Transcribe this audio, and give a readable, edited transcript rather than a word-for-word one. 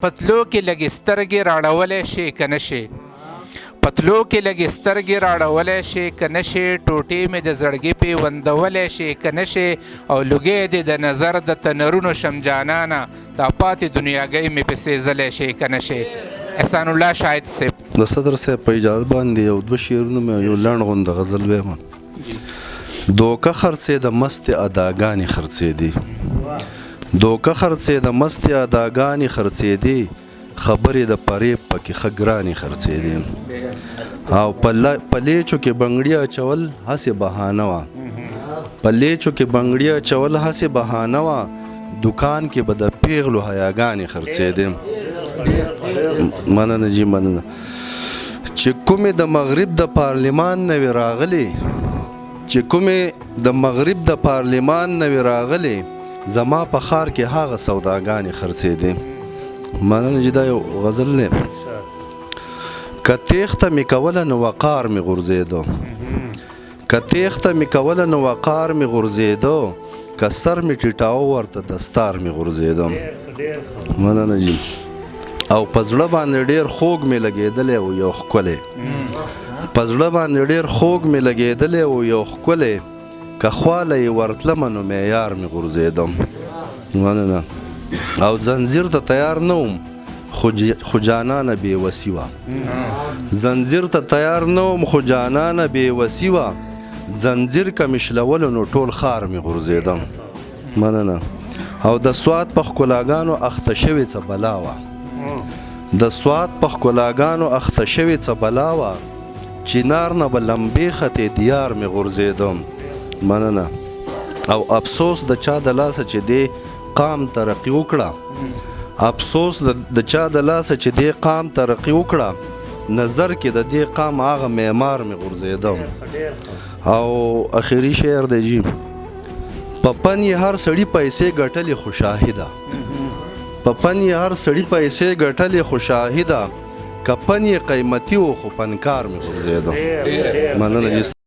پتلو کې لږې سترګې راړولی شي که نه شي پتلو کې لږې سترګې راړولی شي که نه شي ټوټې مې د زړګي پیوندولی شي که نه شي او لوګی دې د نظر د تنرونو شمجانانه دا پاتې دنیاګۍ مې پې سېزلی شي که نه شي. احسان الله شاهد صاحب د صدر صاحب په اجازه باندې یو دوه شعرونه مې یو لنډ غونده غزل وایم. دوکه خرڅې د مستې اداګانې خرڅېدې دوکه خرڅې د مستې اداګانې خرڅېدې خبرې د فریب پکې ښه ګرانې خرڅېدې او په لیچو کې بنګړي اچول هسې بهانه وه په لیچو کې بنګړي اچول هسې بهانه وه دوکان کې به د پیغلو حیاګانې خرڅېدې. مننه جی مننه. چې کومې د مغرب د پارلمان نه وې راغلې چې کومې د مغرب د پارلمان نه وې راغلې زما په ښار کې هغه سوداګانې خرڅېدې. مننه جی دا یو غزل دی. که تیښته مې کوله نو وقار مې غورځېده که تیښته مې کوله نو وقار مې غورځېده که سر مې ټیټاوه ورته دستار مې غورځېده. مننه جی. او په زړه باندې ډېر خوږ مې لګېدلی و یو ښکلی په زړه باندې ډېر خوږ مې لګېدلی و یو ښکلی که خواله یې ورتلمه نو معیار مې غورځېدم. مننه. او زنځیر ته تیار نه وم خو جانانه بېوسي وه زنځیر ته تیار نه وم خو جانانه بېوسي وه زنځیر که مې شلولو نو ټول ښار مې غورځېدم. مننه. او د سوات په ښکلاګانو اخته شوې څه بلا وه د سوات په ښکلاګانو اخته شوې څه بلا وه چنار نه به لمبې ختې دیار مې غورځېدم. مننه. او افسوس د چا د لاسه چې دې قام ترقي وکړه افسوس د چا د لاسه چې دې قام ترقي وکړه نظر کې د دې قام هغه معمار مې غورځېدم. او اخري شعر دی جی. په پن یې هر سړي پیسې ګټلې خو شاهده په پن یې هر سړي پیسې ګټلې خو شاهده که پن یې قیمتي و خو پنکار مې غورځېدم. مننه جی.